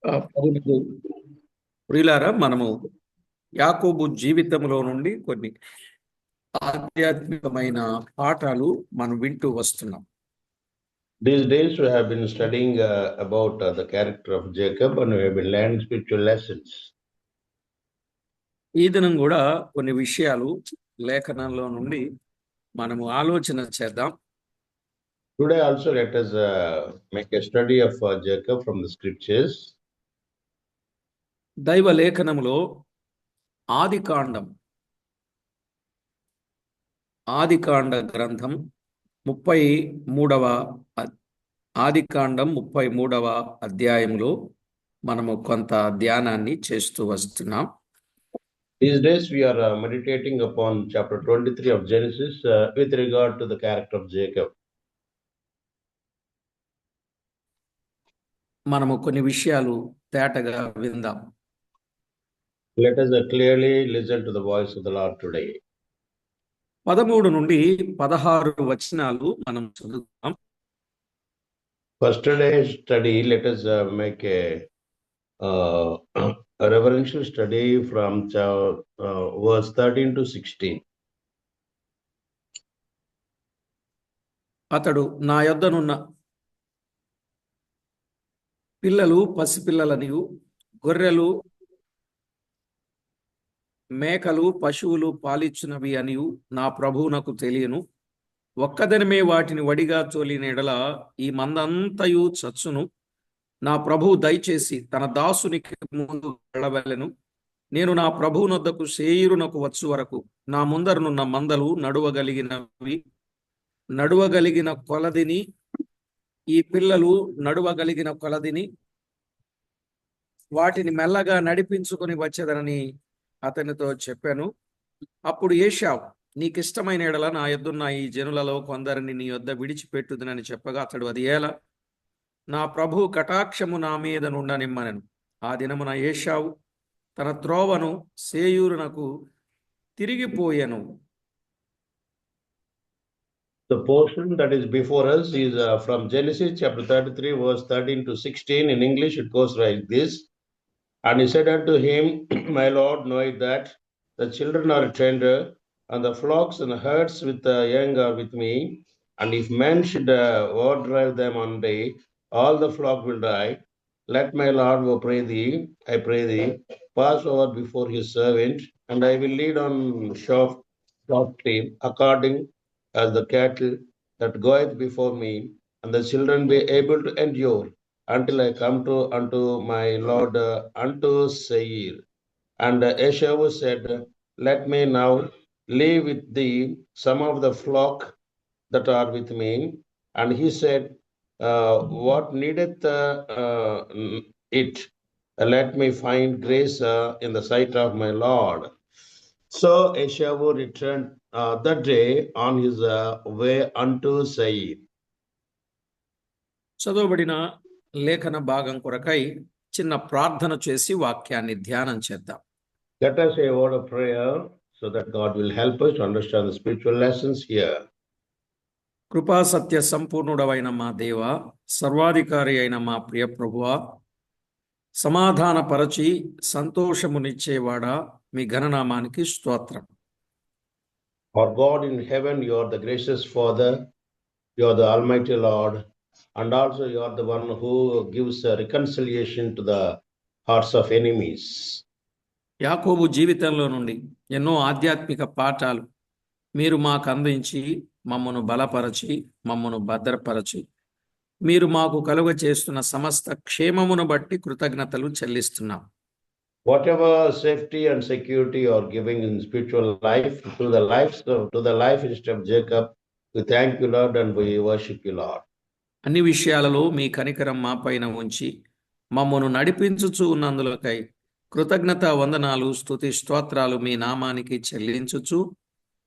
పదునకు ప్రియులారా, మనము యాకోబు జీవితంలో నుండి కొన్ని ఆధ్యాత్మికమైన పాఠాలు మనం వింటూ వస్తున్నాం. These days we have been studying about the character of Jacob and we have been learning spiritual lessons. ఈ దినం కూడా కొన్ని విషయాలు లేఖనంలో నుండి మనము ఆలోచన చేద్దాం. Today also let us make a study of Jacob from the scriptures. దైవ లేఖనములో ఆదికాండ గ్రంథం 33వ అధ్యాయంలో మనము కొంత ధ్యానాన్ని చేస్తూ వస్తున్నాం. These days we are meditating upon chapter 23 of Genesis with regard to the character of Jacob. మనము కొన్ని విషయాలు తేటగా విందాం. Let us clearly listen to the voice of the Lord today. 13 నుండి 16 వచనాలు మనం చదువుతాం. First today's study, let us make a reverential study from verse 13 to 16. అతడు నా యొద్దనున్న పిల్లలు పసిపిల్లలనియు గొర్రెలు మేకలు పశువులు పాలిచ్చునవి అనియు నా ప్రభువునకు తెలియను. ఒక్కదనమే వాటిని వడిగా తోలిన ఎడల ఈ మందంతయు చచ్చును. నా ప్రభువు దయచేసి తన దాసునికి ముందు వెళ్ళవలెను. నేను నా ప్రభువునొద్దకు శేయీరునకు వచ్చు వరకు నా ముందరనున్న మందలు నడువగలిగిన కొలదిని ఈ పిల్లలు నడువగలిగిన కొలదిని వాటిని మెల్లగా నడిపించుకొని వచ్చేదనని అతనితో చెప్పాను. అప్పుడు ఏశావు, నీకిష్టమైన ఎడల నా యొద్దున్న ఈ జనులలో కొందరిని నీ యొద్ద విడిచిపెట్టుదునని చెప్పగా అతడు, అది ఎలా? నా ప్రభు కటాక్షము నా మీద నుండనిమ్మనెను. ఆ దినమున ఏశావు తన త్రోవను శేయూరునకు తిరిగిపోయెను. The portion that is before us is from Genesis chapter 33 verse 13 to 16. In English it goes like this. And he said unto him, My Lord, knoweth that the children are tender, and the flocks and the herds with the young are with me. And if men should overdrive them one day, all the flock will die. Let my Lord, I pray thee, pass over before his servant, and I will lead on softly, according as the cattle that goeth before me, and the children be able to endure until I come unto my Lord unto Seir. And Esau said, Let me now leave with thee some of the flock that are with me. And he said, What needeth it? Let me find grace in the sight of my Lord. So Esau returned that day on his way unto Seir. చదవబడిన లేఖన భాగం కొరకై చిన్న ప్రార్థన చేసి వాక్యాన్ని ధ్యానం చేద్దాం. Let us say a word of prayer so that God will help us to understand the spiritual lessons here. కృపా సత్య సంపూర్ణుడవైన మా దేవ, సర్వాధికారి అయిన మా ప్రియ ప్రభువా, సమాధాన పరచి సంతోషమునిచ్చేవాడా, మీ ఘననామానికి స్తోత్రం. Our God in heaven, you are the gracious Father, you are the Almighty Lord, and also you are the one who gives reconciliation to the hearts of enemies. యాకోబు జీవితంలో నుండి ఎన్నో ఆధ్యాత్మిక పాఠాలు మీరు మాకు అందించి మమ్మను బలపరచి మమ్మను భద్రపరచి మీరు మాకు కలుగ చేస్తున్న సమస్త క్షేమమును బట్టి కృతజ్ఞతలు చెల్లిస్తున్నాం. Whatever safety and security you are giving in spiritual life to the life history of Jacob, we thank you, Lord, and we worship you, Lord. అన్ని విషయాలలో మీ కనికరం మా పైన ఉంచి మమ్మను నడిపించుచు ఉన్నందులకై కృతజ్ఞత వందనాలు స్తుతి స్తోత్రాలు మీ నామానికి చెల్లించుచు.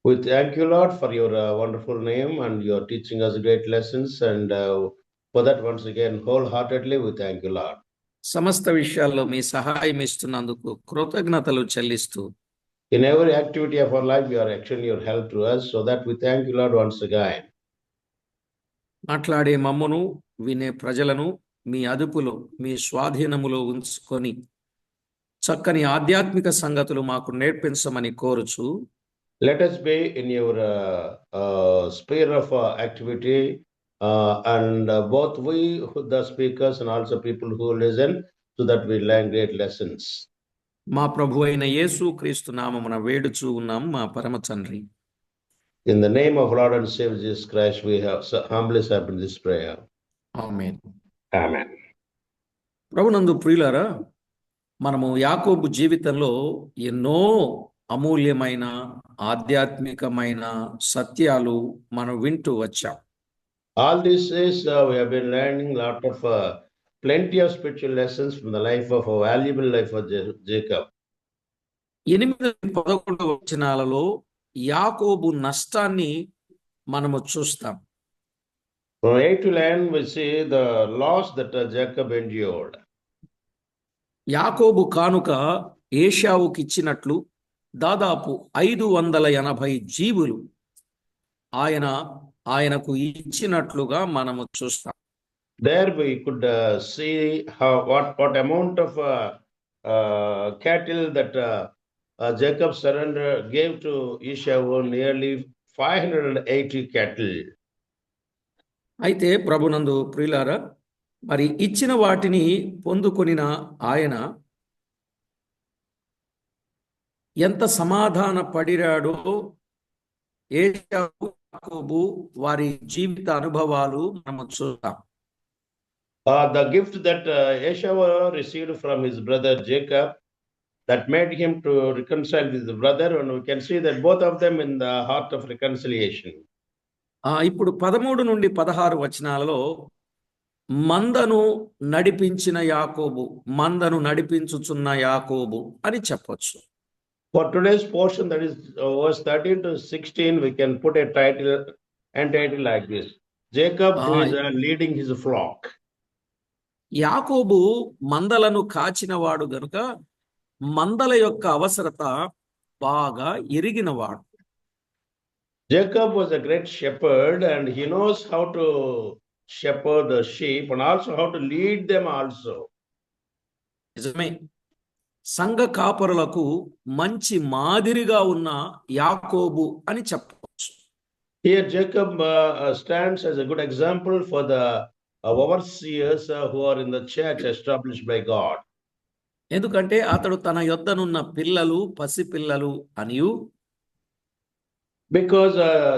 We thank you, Lord, for your wonderful name, and you are teaching us great lessons, and for that once again wholeheartedly we thank you, Lord. సమస్త విషయాల్లో మీ సహాయం ఇస్తున్నందుకు కృతజ్ఞతలు చెల్లిస్తూ in every activity of our life you are actually your help to us, so that we thank you, Lord, once again. మాట్లాడే మమ్మును వినే ప్రజలను మీ అదుపులో, మీ స్వాధీనములో ఉంచుకొని చక్కని ఆధ్యాత్మిక సంగతులు మాకు నేర్పించమని కోరుచు, Let us be in your sphere of activity, and both we, the speakers, and also people who listen, so that we learn great lessons. మా ప్రభు అయిన యేసు క్రీస్తు నామమున వేడుచూ ఉన్నాం మా పరమ తండ్రి. In the name of Lord and Savior Jesus Christ, we have humbly submitted this prayer. Amen. Amen. ప్రభునందు ప్రియులారా, మనము యాకోబు జీవితంలో ఎన్నో అమూల్యమైన ఆధ్యాత్మికమైన సత్యాలు మనం వింటూ వచ్చాం. All these days, we have been learning a lot of plenty of spiritual lessons from the life of a valuable life of Jacob. 8-11 వచనాలలో యాకోబు నష్టాన్ని మనము చూస్తాం. From 8 to 11, we see the loss that Jacob endured. యాకోబు కానుక ఏశావుకి ఇచ్చినట్లు దాదాపు 580 జీవులు ఆయనకు ఇచ్చినట్లుగా మనము చూస్తాం. There we could see what amount of cattle that Jacob gave to Esau, nearly 580 cattle. అయితే ప్రభునందు ప్రియులారా, మరి ఇచ్చిన వాటిని పొందుకొనిన ఆయన ఎంత సమాధాన పడిరాడో ఏశావు, యాకోబు వారి జీవిత అనుభవాలు మనము చూస్తాం. The gift that Esau received from his brother Jacob, that made him to reconcile with his brother, and we can see that both of them in the heart of reconciliation. ఇప్పుడు 13-16 వచనాలలో మందను నడిపించిన యాకోబు, మందను నడిపించుచున్న యాకోబు అని చెప్పొచ్చు. For today's portion, that is verse 13 to 16, we can put a title like this: Jacob who is leading his flock. యాకోబు మందలను కాచినవాడు గనుక మందల యొక్క అవసరత బాగా ఎరిగినవాడు. Jacob was a great shepherd, and he knows how to shepherd the sheep and also how to lead them also. నిజమే, సంఘ కాపరులకు మంచి మాదిరిగా ఉన్న యాకోబు అని చెప్పవచ్చు. Here Jacob stands as a good example for the overseers who are in the church established by God. ఎందుకంటే అతడు తన యొద్దనున్న పిల్లలు, పసిపిల్లలు అనియు, because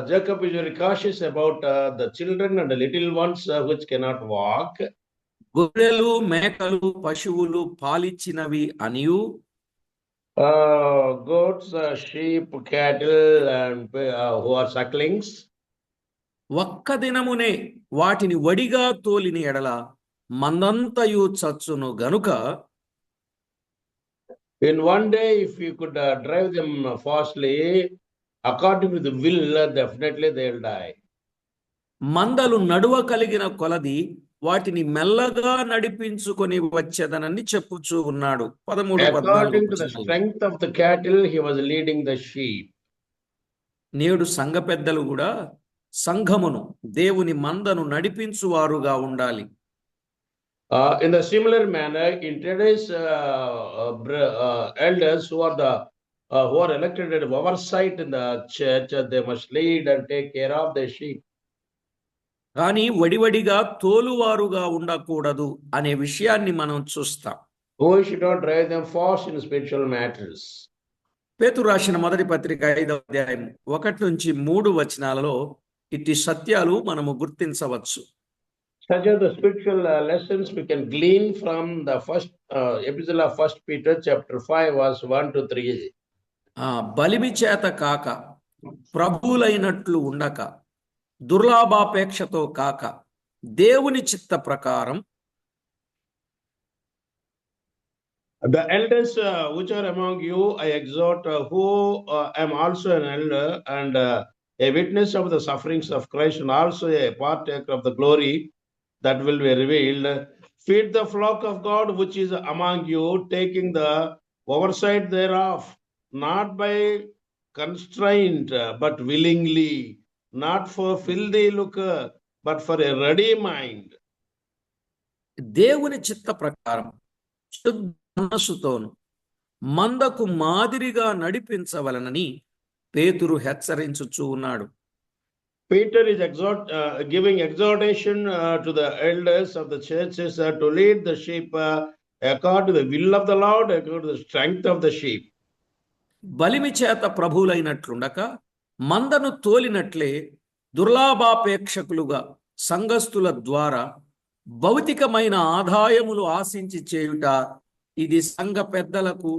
Jacob is very cautious about the children and the little ones which cannot walk. గొర్రెలు, మేకలు, పశువులు పాలిచ్చినవి అనియు, goats, sheep, cattle, and who are sucklings. ఒక్క దినమునే వాటిని వడిగా తోలిన ఎడల మందంతయు చచ్చును గనుక, in one day if you could drive them fastly according to the will, definitely they'll die. మందలు నడువ కలిగిన కొలది వాటిని మెల్లగా నడిపించుకొని వచ్చేదనని చెప్పుచూ ఉన్నాడు. According to the strength of the cattle, he was leading the sheep. నేడు సంఘ పెద్దలు కూడా సంఘమును, దేవుని మందను నడిపించువారుగా ఉండాలి. In the similar manner, in today's elders who are elected at oversight in the church, they must lead and take care of the sheep. కానీ వడివడిగా తోలువారుగా ఉండకూడదు అనే విషయాన్ని మనం చూస్తాం. We should not drive them fast in spiritual matters. పేతురు రాసిన మొదటి పత్రిక 5వ అధ్యాయం 1-3 వచనాలలో ఇట్టి సత్యాలు మనము గుర్తించవచ్చు. Such are the spiritual lessons we can glean from the first epistle of 1 Peter chapter 5 verse 1-3. బలిమి చేత కాక, ప్రభువులైనట్లు ఉండక, దుర్లాభాపేక్షతో కాక, దేవుని చిత్త ప్రకారం The elders which are among you, I exhort, who am also an elder and a witness of the sufferings of Christ, and also a partaker of the glory that will be revealed. Feed the flock of God which is among you, taking the oversight thereof, not by constraint, but willingly, not for filthy lucre, but for a ready mind. దేవుని చిత్త ప్రకారం శుద్ధ మనస్సుతోను మందకు మాదిరిగా నడిపించవలనని పేతురు హెచ్చరించుచూ ఉన్నాడు. Peter is giving exhortation to the elders of the churches to lead the sheep according to the will of the Lord, according to the strength of the sheep. బలిమి చేత ప్రభువులైనట్లుండక మందను తోలినట్లే దుర్లాభాపేక్షకులుగా సంఘస్థుల ద్వారా భౌతికమైన ఆదాయములు ఆశించి చేయుట ఇది సంఘ పెద్దలకు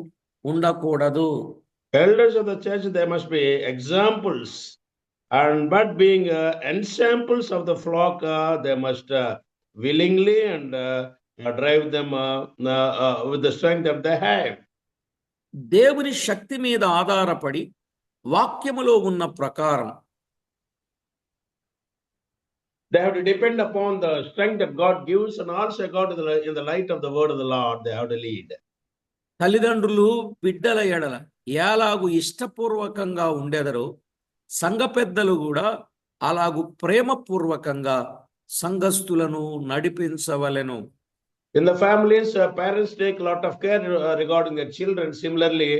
ఉండకూడదు. Elders of the church, they must be examples, but being ensamples of the flock, they must willingly and drive them with the strength that they have. దేవుని శక్తి మీద ఆధారపడి వాక్యములో ఉన్న ప్రకారం They have to depend upon the strength that God gives, and also God in the light of the word of the Lord, they have to lead. తల్లిదండ్రులు బిడ్డల ఎడల ఎలాగు ఇష్టపూర్వకంగా ఉండేదరో సంఘ పెద్దలు కూడా అలాగు ప్రేమపూర్వకంగా సంఘస్థులను నడిపించవలెను. In the families, parents take a lot of care regarding their children. Similarly,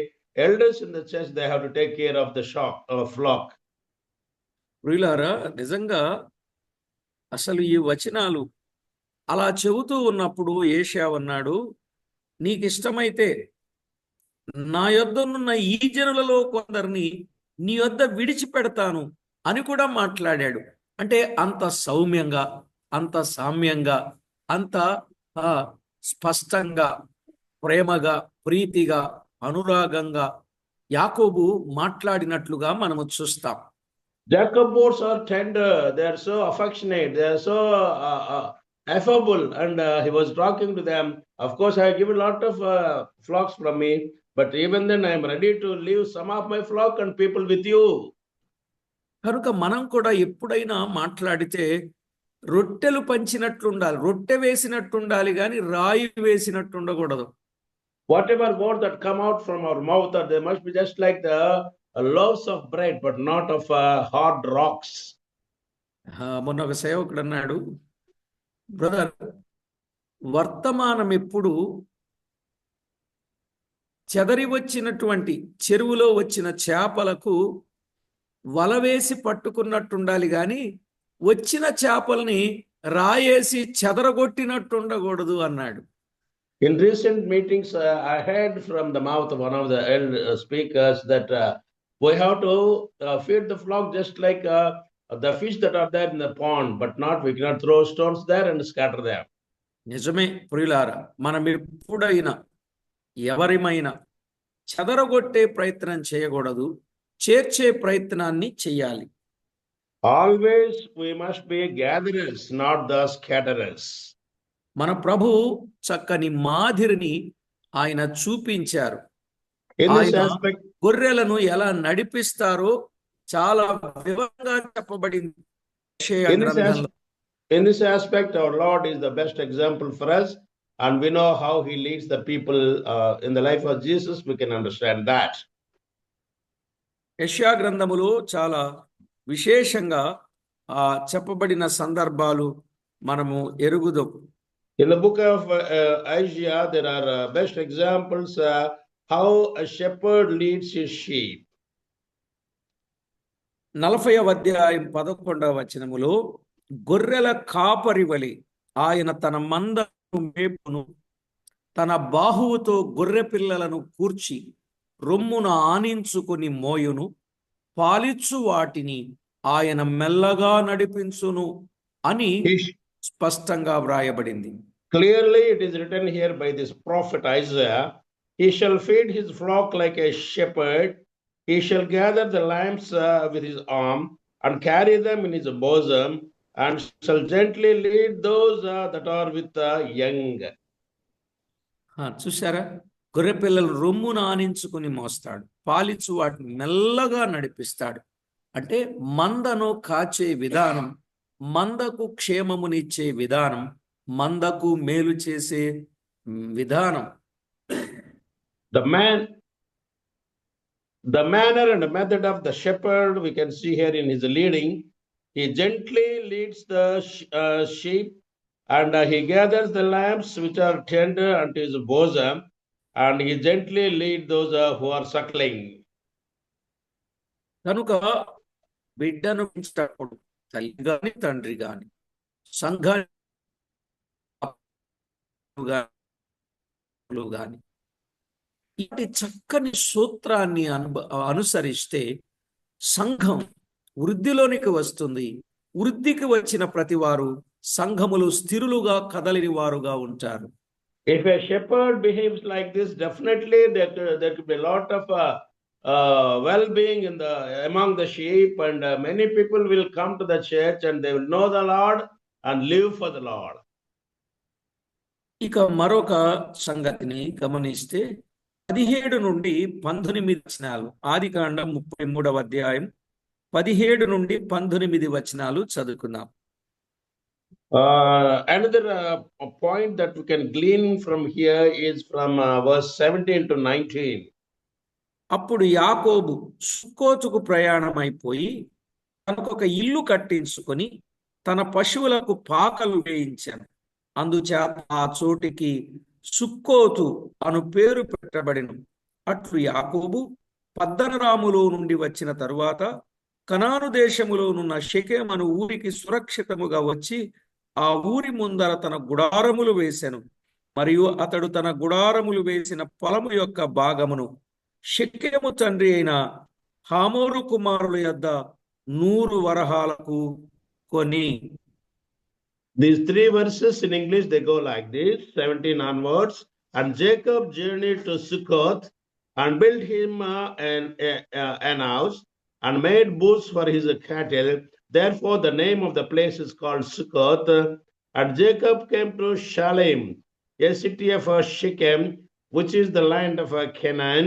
elders in the church, they have to take care of the flock. ప్రియులారా, నిజంగా అసలు ఈ వచనాలు అలా చెబుతూ ఉన్నప్పుడు యేషయా అన్నాడు, నీకు ఇష్టమైతే నా యొద్దనున్న ఈ జనులలో కొందరిని నీ యొద్ద విడిచిపెడతాను అని కూడా మాట్లాడాడు. అంటే అంత సౌమ్యంగా, అంత సామ్యంగా, అంత స్పష్టంగా, ప్రేమగా, ప్రీతిగా, అనురాగంగా యాకోబు మాట్లాడినట్లుగా మనము చూస్తాం. Jacob's words are tender, they are so affectionate, they are so affable, and he was talking to them. Of course, I have given a lot of flocks from me, but even then I am ready to leave some of my flock and people with you. కనుక మనం కూడా ఎప్పుడైనా మాట్లాడితే రొట్టెలు పంచినట్లుండాలి, రొట్టె వేసినట్టుండాలి, కానీ రాయి వేసినట్టు ఉండకూడదు. Whatever word that come out from our mouth, they must be just like the loaves of bread, but not of hard rocks. మొన్న ఒక సేవకుడు అన్నాడు, బ్రదర్, వర్తమానం ఎప్పుడు చెదరి వచ్చినటువంటి చెరువులో వచ్చిన చేపలకు వలవేసి పట్టుకున్నట్టుండాలి, కానీ వచ్చిన చేపల్ని రాయేసి చెదరగొట్టినట్టు ఉండకూడదు అన్నాడు. In recent meetings, I heard from the mouth of one of the speakers that we have to feed the flock just like the fish that are there in the pond, but we cannot throw stones there and scatter them. నిజమే ప్రియులారా, మనం ఎప్పుడైనా ఎవరిమైనా చెదరగొట్టే ప్రయత్నం చేయకూడదు, చేర్చే ప్రయత్నాన్ని చేయాలి. Always we must be gatherers, not the scatterers. మన ప్రభు చక్కని మాదిరిని ఆయన చూపించారు. In this ఆయన aspect, గొర్రెలను ఎలా నడిపిస్తారో చాలా వివరంగా చెప్పబడింది. in this aspect, our Lord is the best example for us, and we know how he leads the people in the life of Jesus. We can understand that. యెషయా గ్రంథములో చాలా విశేషంగా చెప్పబడిన సందర్భాలు మనము ఎరుగుదాం. In the book of Isaiah, there are best examples how a shepherd leads his sheep. 40వ అధ్యాయం 11వ వచనములో, గొర్రెల కాపరి వలె ఆయన తన మందను మేపును, తన బాహువుతో గొర్రె పిల్లలను కూర్చి రొమ్మున ఆనించుకొని మోయును, పాలిచ్చు వాటిని ఆయన మెల్లగా నడిపించును అని స్పష్టంగా వ్రాయబడింది. Clearly it is written here by this prophet Isaiah, he shall feed his flock like a shepherd, he shall gather the lambs with his arm and carry them in his bosom, and shall gently lead those that are with the young. చూసారా, గొర్రె పిల్లలు రొమ్మున ఆనించుకుని మోస్తాడు, పాలిచ్చు వాటిని మెల్లగా నడిపిస్తాడు. అంటే మందను కాచే విధానం, మందకు క్షేమమునిచ్చే విధానం, మందకు మేలు చేసే విధానం. The manner and the method of the shepherd we can see here in his leading. He gently leads the sheep And he gathers the lambs which are tender unto his bosom, and he gently lead those who are suckling. కనుక బిడ్డను పెంచేటప్పుడు తల్లి గాని తండ్రి గాని సంఘాలు గాని ఇలాంటి చక్కని సూత్రాన్ని అనుసరిస్తే సంఘం వృద్ధిలోనికి వస్తుంది. వృద్ధికి వచ్చిన ప్రతి వారు సంఘములు స్థిరులుగా కదలిని వారుగా ఉంటారు. If a shepherd behaves like this, definitely there could be a lot of well-being among the sheep, and many people will come to the church and they will know the Lord and live for the Lord. ఇక మరొక సంగతిని గమనిస్తే 17 నుండి 19 వచనాలు, ఆదికాండం 33వ అధ్యాయం 17 నుండి 19 వచనాలు చదువుకుందాం. Another point that we can glean from here is from verse 17 to 19. అప్పుడు యాకోబు సుక్కోతుకు ప్రయాణమైపోయి తనకొక ఇల్లు కట్టించుకొని తన పశువులకు పాకలు వేయించాను. అందుచేత ఆ చోటికి సుక్కోతు అను పేరు పెట్టబడెను. అట్లు యాకోబు పద్దనరాములో నుండి వచ్చిన తరువాత కనాను దేశములోనున్న షెకెం అను ఊరికి సురక్షితముగా వచ్చి ఆ ఊరి ముందర తన గుడారములు వేసెను. మరియు అతడు తన గుడారములు వేసిన పొలము యొక్క భాగమును షెకెము తండ్రి అయిన హామోరు కుమారుల యొద్ద 100 వరహాలకు కొని. These 3 verses in English, they go like this, 17 onwards. And Jacob journeyed to Succoth and built him an house and made booths for his cattle. Therefore, the name of the place is called Succoth. And Jacob came to Shalem, a city of Shechem, which is the land of Canaan,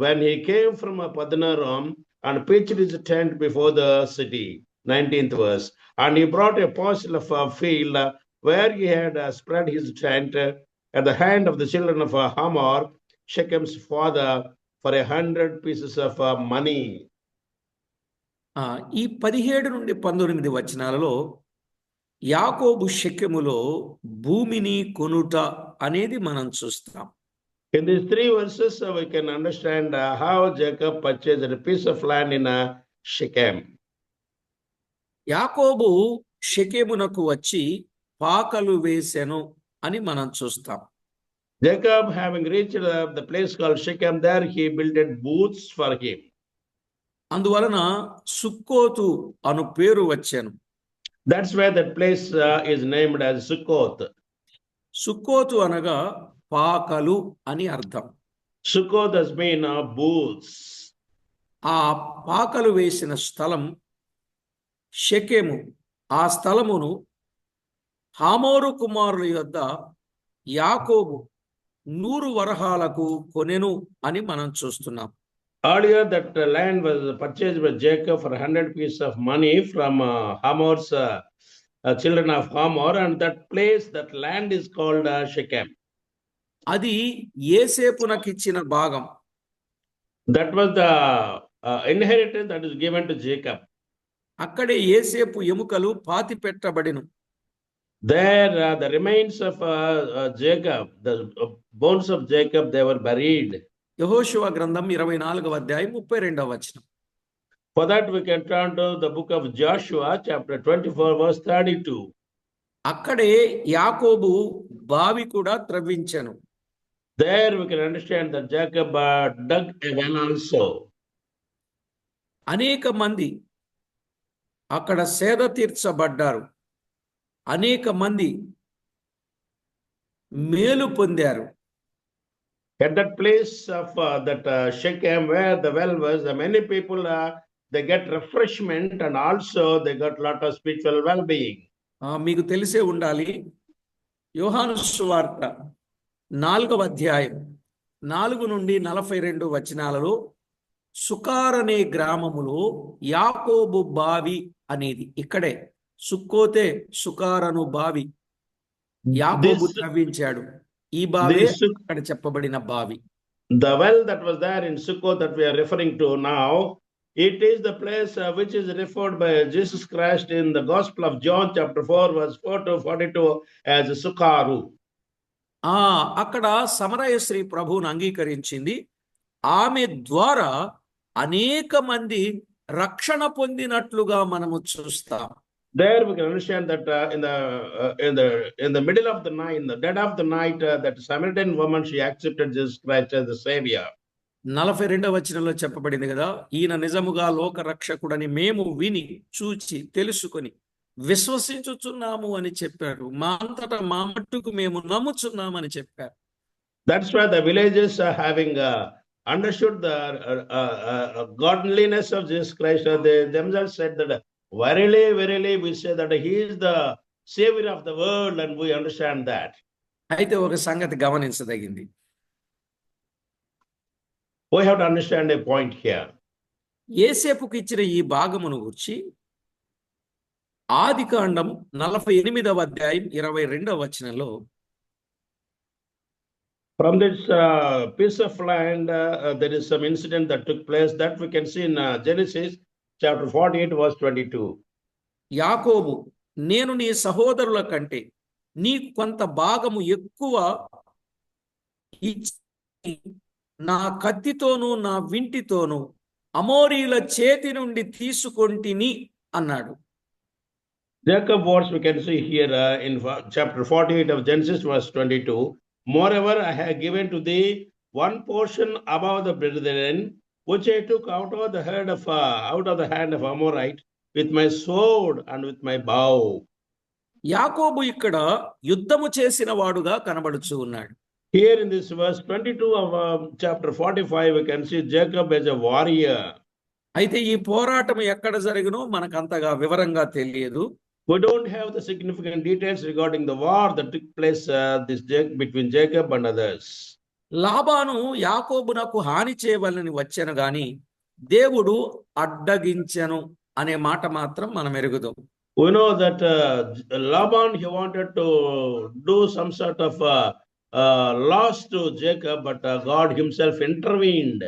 when he came from Padanaram and pitched his tent before the city. 19th verse. And he brought a parcel of a field where he had spread his tent at the hand of the children of Hamor, Shechem's father, for 100 pieces of money. ఈ 17 నుండి 19 వచనాలలో యాకోబు షెకెములో భూమిని కొనుట అనేది మనం చూస్తాం. In these 3 verses, we can understand how Jacob purchased a piece of land in Shechem. యాకోబు షెకెమునకు వచ్చి పాకలు వేసెను అని మనం చూస్తాం. Jacob, having reached the place called Shechem, there he built booths for him. అందువలన సుక్కోతు అను పేరు వచ్చాను. That's why that place is named as Sukkoth. సుక్కోతు అనగా పాకలు అని అర్థం. Sukkoth has been booths. ఆ పాకలు వేసిన స్థలం షెకెము. ఆ స్థలమును హామోరు కుమారుల యొద్ద యాకోబు 100 వరహాలకు కొనెను అని మనం చూస్తున్నాం. Earlier, that land was purchased by Jacob for 100 pieces of money from Hamor's children of Hamor, and that place, that land is called Shechem. అది యేసేపునకిచ్చిన భాగం. That was the inheritance that is given to Jacob. అక్కడే యేసేపు ఎముకలు పాతి పెట్టబడెను. There, the remains of Jacob, the bones of Jacob, they were buried. యెహోషువ గ్రంథం 24వ అధ్యాయం 32వ వచనం. For that, we can turn to the book of Joshua, chapter 24, verse 32. అక్కడే యాకోబు బావి కూడా త్రవ్వించెను. There we can understand that Jacob dug a well also. అనేక మంది అక్కడ సేద తీర్చబడ్డారు. అనేక మంది మేలు పొందారు. At that place of that Shechem, where the well was, many people they get refreshment, and also they got lot of spiritual well-being. మీకు తెలిసే ఉండాలి, యోహాను సువార్త 4వ అధ్యాయం 4 నుండి 42 వచనాలలో సుకారనే గ్రామములో యాకోబు బావి అనేది, ఇక్కడే సుక్కోతే సుకారను బావి యాకోబు త్రవ్వించాడు. ఈ బావి అక్కడ చెప్పబడిన బావి. The well that was there in Succoth that we are referring to now, It is the place which is referred by Jesus Christ in the Gospel of John, chapter 4, verse 4 to 42, as Sukaru. అక్కడ సమరయ స్త్రీ ప్రభువును అంగీకరించింది. ఆమె ద్వారా అనేక మంది రక్షణ పొందినట్లుగా మనము చూస్తాం. There we can understand that in the middle of the night, in the dead of the night, that Samaritan woman, she accepted Jesus Christ as the Savior. 42వ వచనంలో చెప్పబడింది కదా, ఈయన నిజముగా లోక రక్షకుడని మేము విని చూచి తెలుసుకొని విశ్వసించుచున్నాము అని చెప్పారు. మా అంతటా మా మట్టుకు మేము నమ్ముచున్నామని చెప్పారు. That's why the villagers are having understood the godliness of Jesus Christ. They themselves said that verily, verily, we say that he is the Savior of the world, and we understand that. అయితే ఒక సంగతి గమనించదగింది. We have to understand a point here. యేసేపుకు ఇచ్చిన ఈ భాగమును గురించి ఆదికాండం 48వ అధ్యాయం 22వ వచనంలో From this piece of land, there is some incident that took place that we can see in Genesis chapter 48, verse 22. యాకోబు, నేను నీ సహోదరుల కంటే నీకు కొంత భాగము ఎక్కువ ఇచ్చి నా కత్తితోనూ నా వింటితోనూ అమోరీల చేతి నుండి తీసుకొంటిని అన్నాడు. Jacob words we can see here in chapter 48 of Genesis, verse 22. Moreover, I have given to thee one portion above the brethren, which I took out of the hand of Amorite with my sword and with my bow. యాకోబు ఇక్కడ యుద్ధము చేసిన వాడుగా కనబడుచు ఉన్నాడు. Here in this verse 22 of chapter 45, we can see Jacob as a warrior. అయితే ఈ పోరాటం ఎక్కడ జరిగినో మనకు అంతగా వివరంగా తెలియదు. We don't have the significant details regarding the war that took place between Jacob and others. Laban యాకోబునకు హాని చేయవలని వచ్చాను గాని దేవుడు అడ్డగించెను అనే మాట మాత్రం మనం ఎరుగుదాం. We know that Laban, he wanted to do some sort of loss to Jacob, but God himself intervened.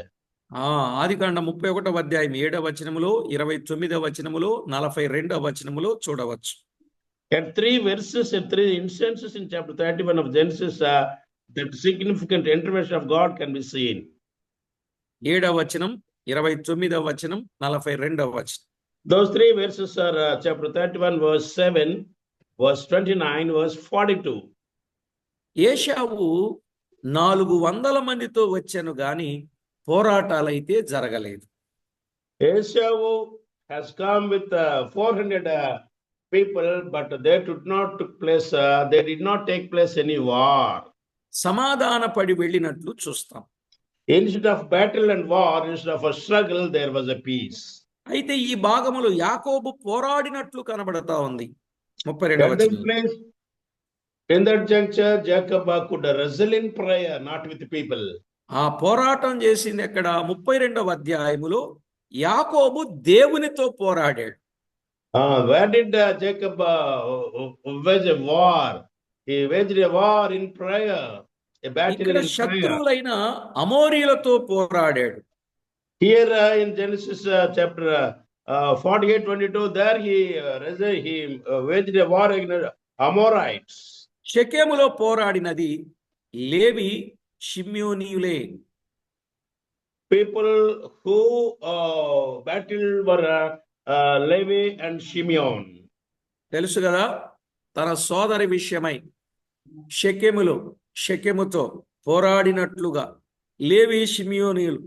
ఆదికాండం 31వ అధ్యాయం 7వ వచనములో 29వ వచనములో 42వ వచనములో చూడవచ్చు. At three instances in chapter 31 of Genesis, that significant intervention of God can be seen. 7వ వచనం, 29వ వచనం, 42వ వచనం. Those three verses are chapter 31, verse 7, verse 29, verse 42. ఏశావు 400 మందితో వచ్చాను గాని పోరాటాలైతే జరగలేదు. Esau has come with 400 people, but they did not take place any war. సమాధాన పడి వెళ్ళినట్లు చూస్తాం. Instead of battle and war, instead of a struggle, there was a peace. అయితే ఈ భాగములో యాకోబు పోరాడినట్లు కనబడతా ఉంది. 32వ వచనం. In that juncture, Jacob could wrestle in prayer, not with people. ఆ పోరాటం చేసింది ఎక్కడ? 32వ అధ్యాయములో యాకోబు దేవునితో పోరాడాడు. Where did Jacob wage a war? He waged a war in prayer, a battle in prayer. శత్రువులైన అమోరీలతో పోరాడాడు. Here in Genesis chapter 48:22, there he waged a war against Amorites. షెకెములో పోరాడినది Levi షిమ్యోనీయులే. People who battled were Levi and Shimeon. తెలుసు కదా, తన సోదరి విషయమై షెకెముతో పోరాడినట్లుగా లేవి షిమ్యోనీయులు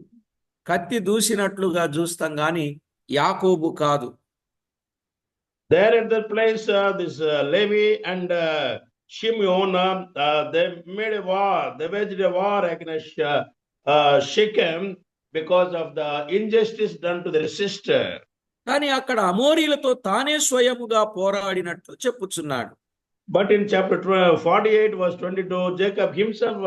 కత్తి దూసినట్లుగా చూస్తాం గాని యాకోబు కాదు. There at that place, this Levi and Shimeon, they made a war. They waged a war against Shechem because of the injustice done to their sister. కానీ అక్కడ అమోరీలతో తానే స్వయముగా పోరాడినట్లు చెప్పుచున్నాడు. But in chapter 48, verse 22, Jacob himself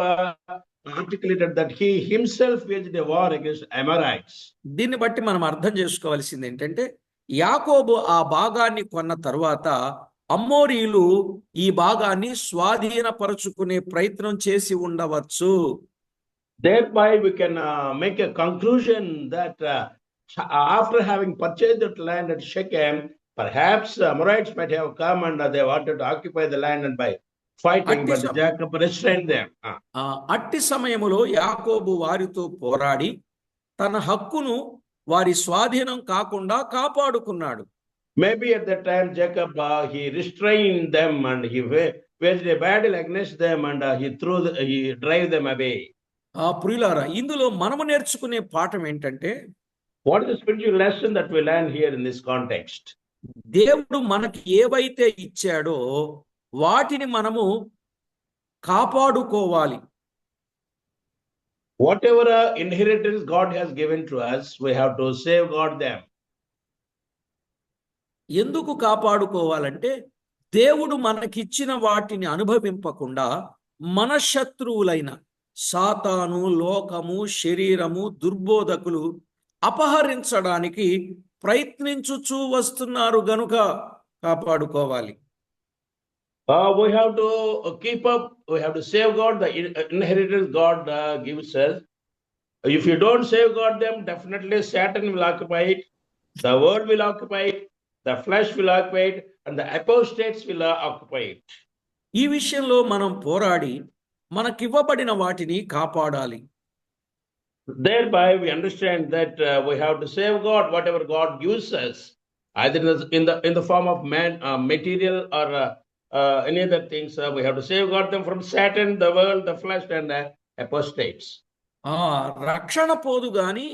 articulated that he himself waged a war against Amorites. దీన్ని బట్టి మనం అర్థం చేసుకోవాల్సింది ఏంటంటే, యాకోబు ఆ భాగాన్ని కొన్న తరువాత అమ్మోరీలు ఈ భాగాన్ని స్వాధీనపరచుకునే ప్రయత్నం చేసి ఉండవచ్చు. Thereby we can make a conclusion that after having purchased that land at Shechem, perhaps the Amorites might have come and they wanted to occupy the land and by fighting, అట్టి but స- Jacob restrained them. అట్టి సమయములో యాకోబు వారితో పోరాడి తన హక్కును వారి స్వాధీనం కాకుండా కాపాడుకున్నాడు. Maybe at that time Jacob he restrained them and he waged a battle against them and he drove them away. ప్రియులారా, ఇందులో మనము నేర్చుకునే పాఠం ఏంటంటే, What is the spiritual lesson that we learn here in this context? దేవుడు మనకి ఏవైతే ఇచ్చాడో వాటిని మనము కాపాడుకోవాలి. Whatever inheritance God has given to us, we have to safeguard them. ఎందుకు కాపాడుకోవాలంటే, దేవుడు మనకిచ్చిన వాటిని అనుభవింపకుండా మన శత్రువులైన సాతాను, లోకము, శరీరము, దుర్బోధకులు అపహరించడానికి ప్రయత్నించుచూ వస్తున్నారు గనుక కాపాడుకోవాలి. We have to keep up, we have to safeguard the inheritance God gives us. If you don't safeguard them, definitely Satan will occupy it, the world will occupy it, the flesh will occupy it, and the apostates will occupy it. ఈ విషయంలో మనం పోరాడి మనకివ్వబడిన వాటిని కాపాడాలి. Thereby we understand that we have to safeguard whatever God gives us, either in the form of man, material, or any other things. We have to safeguard them from Satan, the world, the flesh, and apostates. రక్షణ పోదు గాని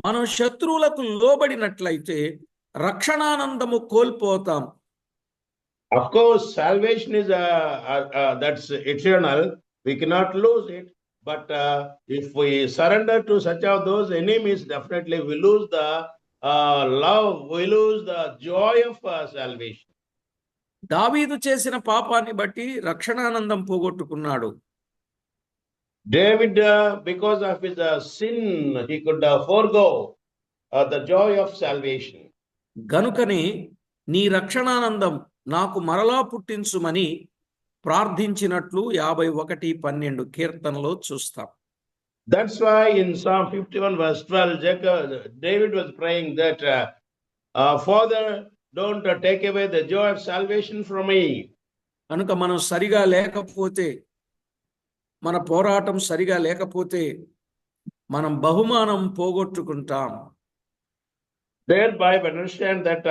మనం శత్రువులకు లోబడినట్లయితే రక్షణానందము కోల్పోతాం. Of course, salvation is that's eternal. We cannot lose it. But if we surrender to such of those enemies, definitely we lose the love, we lose the joy of salvation. దావీదు చేసిన పాపాన్ని బట్టి రక్షణానందం పోగొట్టుకున్నాడు. David, because of his sin, he could forego the joy of salvation. గనుకనే నీ రక్షణానందం నాకు మరలా పుట్టించుమని ప్రార్థించినట్లు 51:12 కీర్తనలో చూస్తాం. That's why in Psalm 51 verse 12, David was praying that, Father, don't take away the joy of salvation from me. కనుక మనం సరిగా లేకపోతే, మన పోరాటం సరిగా లేకపోతే మనం బహుమానం పోగొట్టుకుంటాం. Thereby we understand that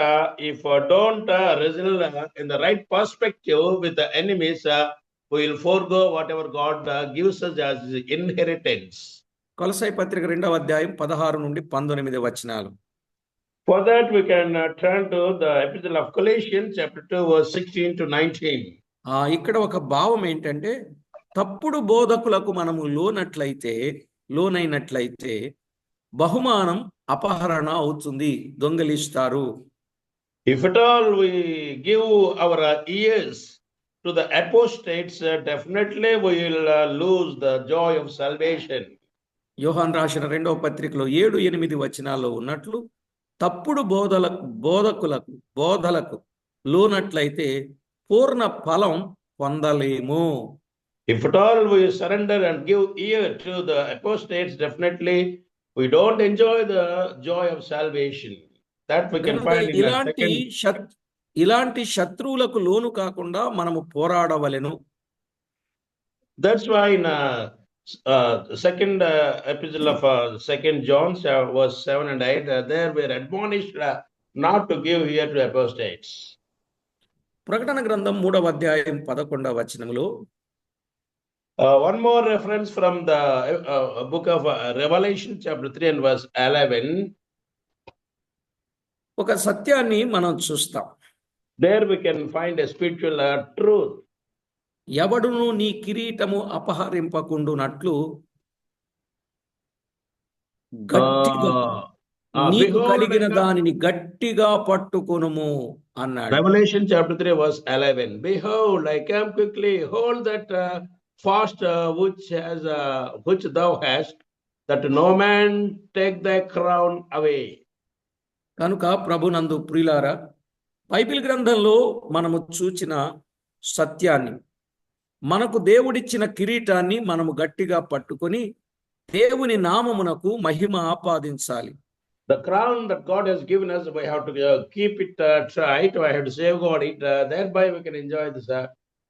if don't wrestle in the right perspective with the enemies, we will forego whatever God gives us as inheritance. కొలసై పత్రిక 2వ అధ్యాయం 16 నుండి 19 వచనాలు. For that we can turn to the epistle of Colossians chapter 2 verse 16 to 19. ఇక్కడ ఒక భావం ఏంటంటే, తప్పుడు బోధకులకు మనము లోనైనట్లయితే బహుమానం అపహరణ అవుతుంది, దొంగలిస్తారు. If at all we give our ears to the apostates, definitely we will lose the joy of salvation. యోహాను రాసిన 2వ పత్రికలో 7-8 వచనాల్లో ఉన్నట్లు తప్పుడు బోధలకు లోనట్లయితే పూర్ణ ఫలం పొందలేము. If at all we surrender and give ear to the apostates, definitely we don't enjoy the joy of salvation. That we can find in the second. ఇలాంటి శత్రువులకు లోను కాకుండా మనము పోరాడవలెను. That's why in second epistle of 2 John verse 7 and 8, there we are admonished not to give ear to apostates. ప్రకటన గ్రంథం 3వ అధ్యాయం 11వ వచనములో one more reference from the book of Revelation chapter 3 and verse 11. ఒక సత్యాన్ని మనం చూస్తాం. There we can find a spiritual truth. ఎవడును నీ కిరీటము అపహరింపకుండునట్లు గట్టిగా నీకు కలిగిన దానిని గట్టిగా పట్టుకొనుము అన్నాడు. Revelation chapter 3 verse 11. Behold, I come quickly, hold that fast which thou hast, that no man take thy crown away. కనుక ప్రభునందు ప్రియులారా, బైబిల్ గ్రంథంలో మనము చూచిన సత్యాన్ని, మనకు దేవుడిచ్చిన కిరీటాన్ని మనము గట్టిగా పట్టుకొని దేవుని నామమునకు మహిమ ఆపాదించాలి. The crown that God has given us, we have to keep it tight. We have to safeguard it. Thereby, we can enjoy this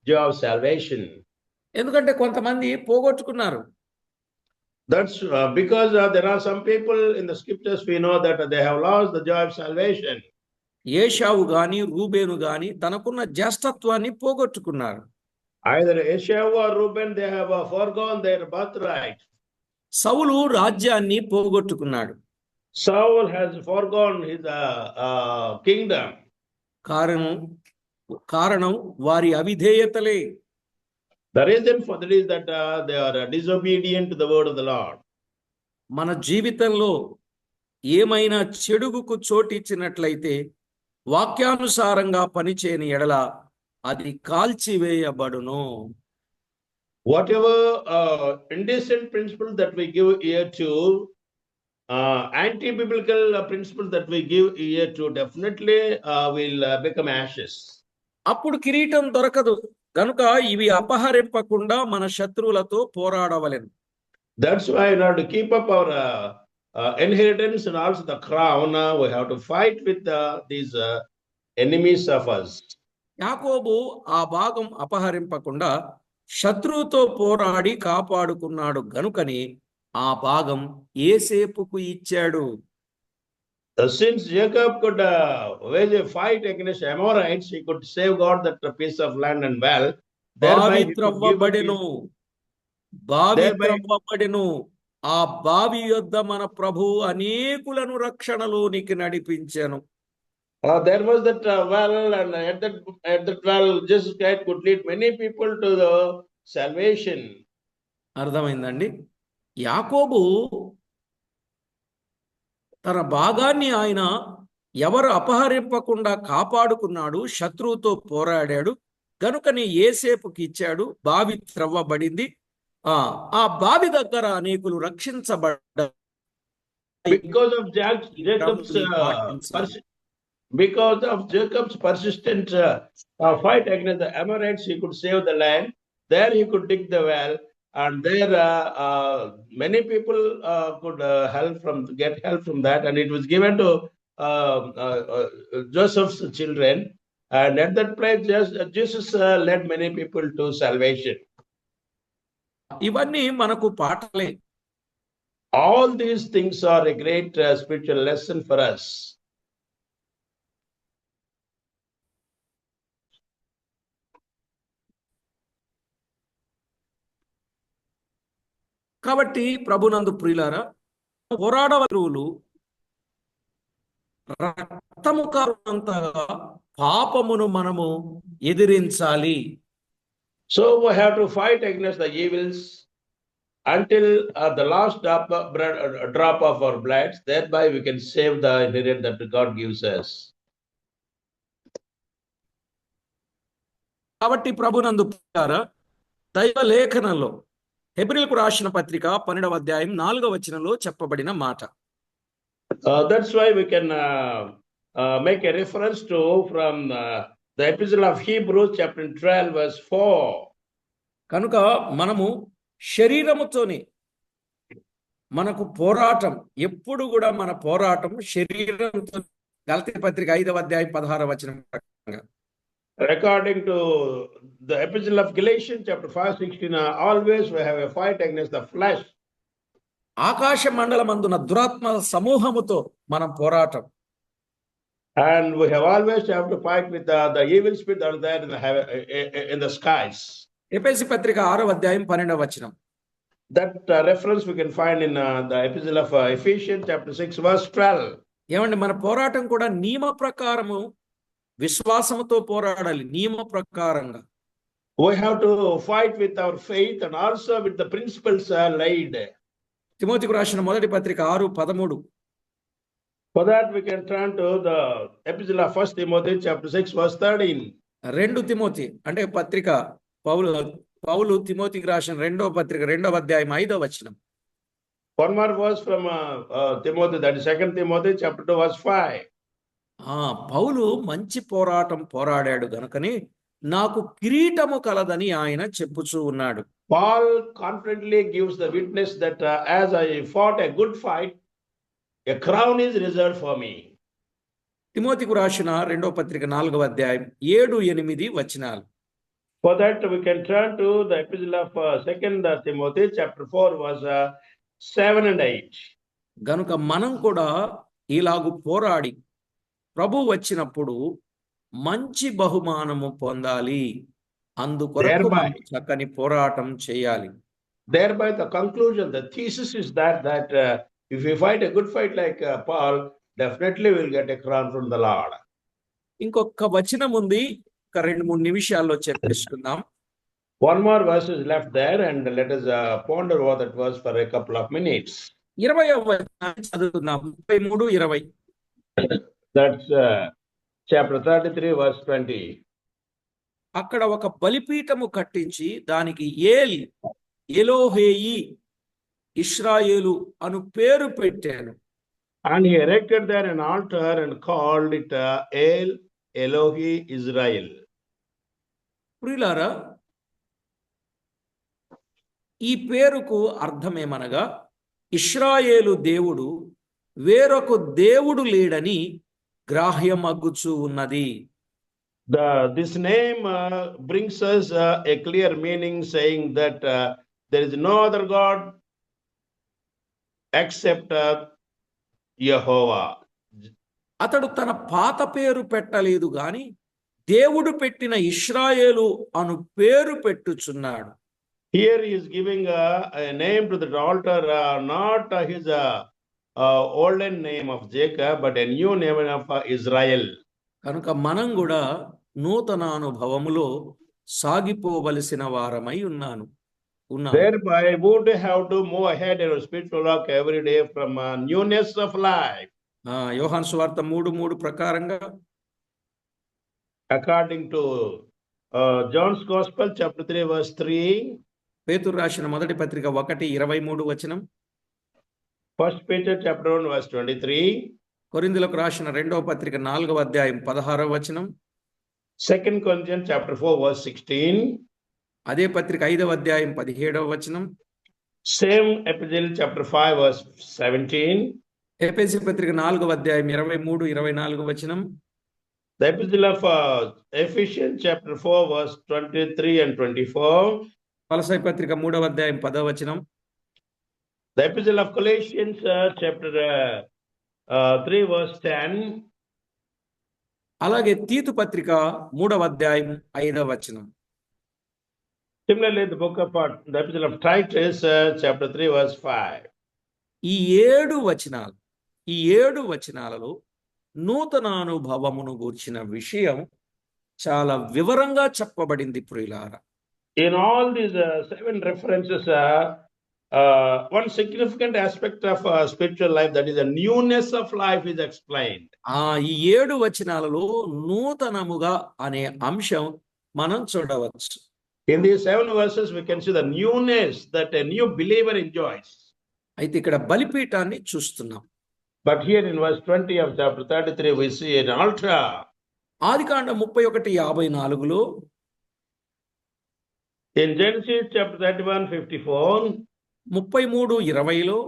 joy of salvation. ఎందుకంటే కొంతమంది పోగొట్టుకున్నారు. That's because there are some people in the scriptures we know that they have lost the joy of salvation. ఏశావు గాని రూబేను గాని తనకున్న జ్యేష్ఠత్వాన్ని పోగొట్టుకున్నారు. Either Esau or Reuben, they have foregone their birthright. సౌలు రాజ్యాన్ని పోగొట్టుకున్నాడు. Saul has foregone his kingdom. కారణం వారి అవిధేయతలే. The reason for that is that they are disobedient to the word of the Lord. మన జీవితంలో ఏమైనా చెడుగుకు చోటిచ్చినట్లయితే వాక్యానుసారంగా పనిచేయని ఎడల అది కాల్చివేయబడును. Whatever indecent principles that we give ear to, anti-biblical principles that we give ear to, definitely will become ashes. అప్పుడు కిరీటం దొరకదు కనుక ఇవి అపహరింపకుండా మన శత్రువులతో పోరాడవలెను. That's why in order to keep up our inheritance and also the crown, we have to fight with these enemies of us. యాకోబు ఆ భాగం అపహరింపకుండా శత్రువుతో పోరాడి కాపాడుకున్నాడు గనుకని ఆ భాగం యోసేపుకు ఇచ్చాడు. Since Jacob could wage a fight against Amorites, he could safeguard that piece of land and well. బావి త్రవ్వబడెను, ఆ బావి యొద్ద మన ప్రభువు అనేకులను రక్షణలోనికి నడిపించెను. There was that well, and at that well, Jesus Christ could lead many people to the salvation. అర్థమైందండి? యాకోబు తన భాగాన్ని ఆయన ఎవరు అపహరింపకుండా కాపాడుకున్నాడు, శత్రువుతో పోరాడాడు గనుకని యోసేపుకి ఇచ్చాడు. బావి త్రవ్వబడింది, ఆ బావి దగ్గర అనేకులు రక్షించబడ్డారు. Because of Jacob's persistent fight against the Amorites, he could save the land. There he could dig the well, and there many people could get help from that, and it was given to Joseph's children. And at that place, Jesus led many people to salvation. ఇవన్నీ మనకు పాఠాలే. All these things are a great spiritual lesson for us. కాబట్టి ప్రభునందు ప్రియులారా, పోరాడవరువులు రక్తము కారునంతగా పాపమును మనము ఎదిరించాలి. So we have to fight against the evils until the last drop of our blood. Thereby we can save the inheritance that God gives us. కాబట్టి ప్రభునందు ప్రియులారా, దైవ లేఖనంలో హెబ్రీయులకు రాసిన పత్రిక 12వ అధ్యాయం 4వ వచనంలో చెప్పబడిన మాట. That's why we can make a reference to from the epistle of Hebrews chapter 12 verse 4. కనుక మనము శరీరముతోనే మనకు పోరాటం, ఎప్పుడు కూడా మన పోరాటం శరీరంతో. గలతీ పత్రిక 5వ అధ్యాయం 16వ వచనం ప్రకారంగా, according to the epistle of Galatians chapter 5:16, always we have a fight against the flesh. ఆకాశ మండలమందున దురాత్మ సమూహముతో మనం పోరాటం. And we have always have to fight with the evil spirit that are there in the skies. ఎఫెసీ పత్రిక 6వ అధ్యాయం 12వ వచనం. That reference we can find in the epistle of Ephesians chapter 6 verse 12. ఏమండి, మన పోరాటం కూడా నియమ ప్రకారము విశ్వాసముతో పోరాడాలి. నియమ ప్రకారంగా we have to fight with our faith and also with the principles laid. తిమోతికి రాసిన మొదటి పత్రిక 6:13. For that we can turn to the epistle of 1 Timothy chapter 6 verse 13. 2 Timothy అంటే పత్రిక పౌలు తిమోతికి రాసిన 2వ పత్రిక 2వ అధ్యాయం 5వ వచనం. One more verse from Timothy, that is 2 Timothy chapter 2 verse 5. పౌలు మంచి పోరాటం పోరాడాడు గనుకని నాకు కిరీటము కలదని ఆయన చెప్పుచూ ఉన్నాడు. Paul confidently gives the witness that as I fought a good fight, a crown is reserved for me. తిమోతికు రాసిన 2వ పత్రిక 4వ అధ్యాయం 7-8 వచనాలు. For that, we can turn to the epistle of 2 Timothy, chapter 4, verse 7 and 8. గనుక మనం కూడా ఇలాగు పోరాడి ప్రభు వచ్చినప్పుడు మంచి బహుమానము పొందాలి, అందుకొరకు మనం చక్కని పోరాటం చేయాలి. Thereby, the conclusion, the thesis is that if we fight a good fight like Paul, definitely we'll get a crown from the Lord. ఇంకొక వచనం ఉంది, ఒక 2-3 నిమిషాల్లో చెప్పేసుకుందాం. One more verse is left there, and let us ponder over that verse for a couple of minutes. 20వ వచనాన్ని చదువుతున్నాం. 33-20. That's chapter 33, verse 20. అక్కడ ఒక బలిపీఠము కట్టించి దానికి ఎలోహేయి ఇశ్రాయేలు అను పేరు పెట్టాను. And he erected there an altar and called it El Elohi Israel. ప్రియులారా, ఈ పేరుకు అర్థమేమనగా ఇశ్రాయేలు దేవుడు వేరొక దేవుడు లేడని గ్రాహ్యమగ్గుచూ ఉన్నది. This name brings us a clear meaning, saying that there is no other God except Jehovah. అతడు తన పాత పేరు పెట్టలేదు గాని దేవుడు పెట్టిన ఇశ్రాయేలు అను పేరు పెట్టుచున్నాడు. Here he is giving a name to the altar, not his olden name of Jacob, but a new name of Israel. కనుక మనం కూడా నూతన అనుభవములో సాగిపోవలసిన వారమై ఉన్నాము. Thereby, we would have to move ahead in our spiritual walk every day from newness of life. యోహాను సువార్త 3:3 ప్రకారంగా, according to John's Gospel, chapter 3, verse 3. పేతురు రాసిన మొదటి పత్రిక 1:23 వచనం. 1 Peter, chapter 1, verse 23. కొరింథీయులకు రాసిన 2వ పత్రిక 4వ అధ్యాయం 16వ వచనం. 2 Corinthians, chapter 4, verse 16. అదే పత్రిక 5వ అధ్యాయం 17వ వచనం. Same epistle, chapter 5, verse 17. ఎఫెసీ పత్రిక 4వ అధ్యాయం 23-24 వచనం. The epistle of Ephesians, chapter 4, verse 23 and 24. కొలస్సై పత్రిక 3వ అధ్యాయం 10వ వచనం. The epistle of Colossians, chapter 3, verse 10. అలాగే తీతు పత్రిక 3వ అధ్యాయం 5వ వచనం. Similarly, the book of the epistle of Titus, chapter 3, verse 5. ఈ 7 వచనాలలో నూతన అనుభవమును గూర్చిన విషయం చాలా వివరంగా చెప్పబడింది ప్రియులారా. In all these 7 references, one significant aspect of spiritual life, that is the newness of life, is explained. ఈ 7 వచనాలలో నూతనముగా అనే అంశం మనం చూడవచ్చు. In these 7 verses, we can see the newness that a new believer enjoys. అయితే ఇక్కడ బలిపీఠాన్ని చూస్తున్నాం. But here in verse 20 of chapter 33, we see an altar. Adikandam 31:54లో, In Genesis chapter 31:54, 33:20లో,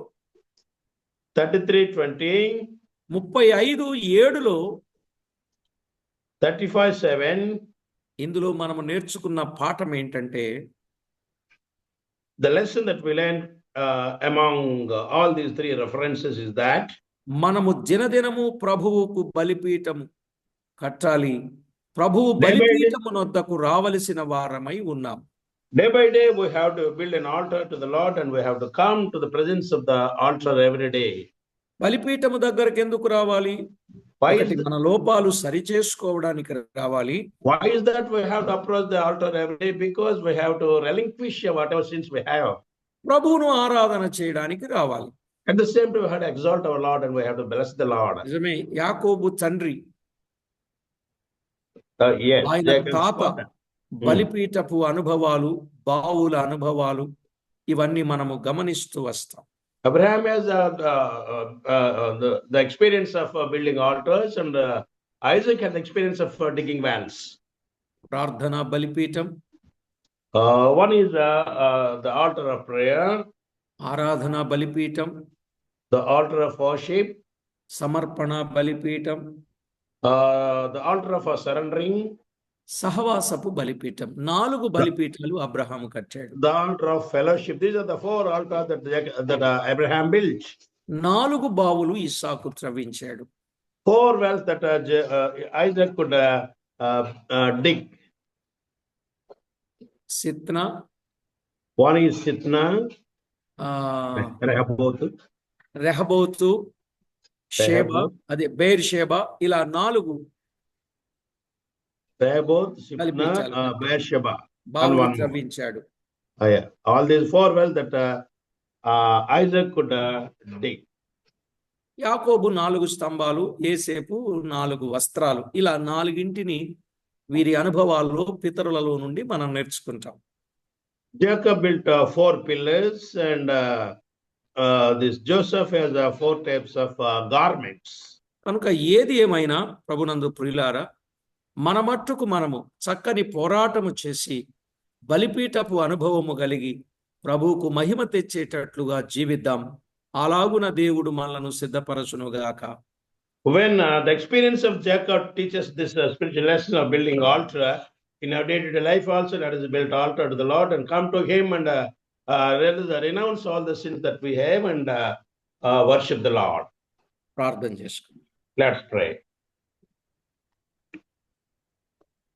33:20, 35:7లో, 35:7. ఇందులో మనము నేర్చుకున్న పాఠం ఏంటంటే, The lesson that we learned among all these 3 references is that మనము దినదినము ప్రభువుకు బలిపీఠము కట్టాలి, ప్రభువు బలిపీఠమునొద్దకు రావలసిన వారమై ఉన్నాం. day by day we have to build an altar to the Lord, and we have to come to the presence of the altar every day. బలిపీఠము దగ్గరకు ఎందుకు రావాలి? మన లోపాలు సరిచేసుకోవడానికి రావాలి. Why is that we have to approach the altar every day? Because we have to relinquish whatever sins we have. ప్రభువును ఆరాధన చేయడానికి రావాలి. At the same time, we have to exalt our Lord, and we have to bless the Lord. నిజమే, యాకోబు తండ్రి ఆయన తాత బలిపీఠపు అనుభవాలు, బావుల అనుభవాలు, ఇవన్నీ మనము గమనిస్తూ వస్తాం. Abraham has the experience of building altars, and Isaac has the experience of digging wells. ప్రార్థన బలిపీఠం. One is the altar of prayer. ఆరాధన బలిపీఠం. The altar of worship. సమర్పణ బలిపీఠం, the altar of surrendering, సహవాసపు బలిపీఠం. 4 బలిపీఠాలు అబ్రహాము కట్టాడు. the altar of fellowship. These are the 4 altars that Abraham built. 4 బావులు ఇస్సాకు త్రవ్వించాడు. 4 wells that Isaac could dig. సిత్నా, One is Sitna, ఆ, Rehoboth, రెహబోతు, Sheba, Rehoboth, అదే bear Sheba, ఇలా 4 Sipna, బలిపీఠాలు కట్టాడు. Beersheba, and బావులు one more. త్రవ్వించాడు. Yeah. All these 4 wells that Isaac could dig. యాకోబు 4 స్తంభాలు, యేసేపు 4 వస్త్రాలు. ఇలా 4 వీరి అనుభవాల్లో పితరులలో నుండి మనం నేర్చుకుంటాం. Jacob built 4 pillars, and this Joseph has 4 types of garments. కనుక ఏది ఏమైనా ప్రభునందు ప్రియులారా, మన మట్టుకు మనము చక్కని పోరాటము చేసి బలిపీఠపు అనుభవము కలిగి ప్రభువుకు మహిమ తెచ్చేటట్లుగా జీవిద్దాం. అలాగున దేవుడు మనలను సిద్ధపరచునుగాక. When the experience of Jacob teaches this spiritual lesson of building altar in our day-to-day life also, let us build altar to the Lord and come to Him and renounce all the sins that we have and worship the Lord. ప్రార్థన చేసుకుందాం. Let's pray.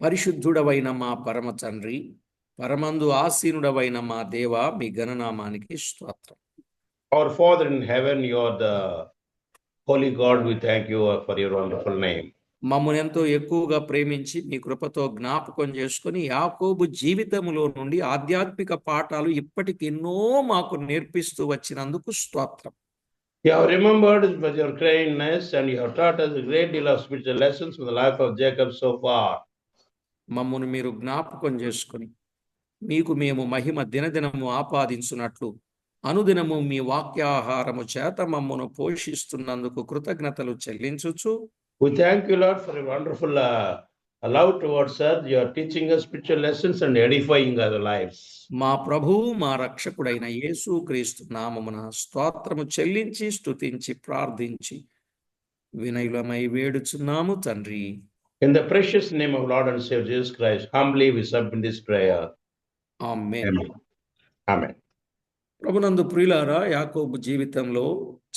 పరిశుద్ధుడవైన మా పరమ తండ్రి, పరమందు ఆసీనుడవైన మా దేవా, మీ ఘననామానికి స్తోత్రం. Our Father in heaven, you are the Holy God. We thank you for your wonderful name. మమ్మల్ని ఎంతో ఎక్కువగా ప్రేమించి మీ కృపతో జ్ఞాపకం చేసుకుని యాకోబు జీవితములో నుండి ఆధ్యాత్మిక పాఠాలు ఇప్పటికి ఎన్నో మాకు నేర్పిస్తూ వచ్చినందుకు స్తోత్రం. You have remembered with your kindness and you have taught us a great deal of spiritual lessons from the life of Jacob so far. మమ్మను మీరు జ్ఞాపకం చేసుకుని మీకు మేము మహిమ దినదినము ఆపాదించున్నట్లు అనుదినము మీ వాక్యాహారము చేత మమ్మను పోషిస్తున్నందుకు కృతజ్ఞతలు చెల్లించుచు, We thank you, Lord, for your wonderful love towards us. You are teaching us spiritual lessons and edifying our lives. మా ప్రభువు మా రక్షకుడైన యేసు క్రీస్తు నామమున స్తోత్రము చెల్లించి స్తుతించి ప్రార్థించి వినయులమై వేడుచున్నాము తండ్రి. In the precious name of Lord and Savior Jesus Christ, humbly we submit this prayer. Amen. Amen. Amen. ప్రభునందు ప్రియులారా, యాకోబు జీవితంలో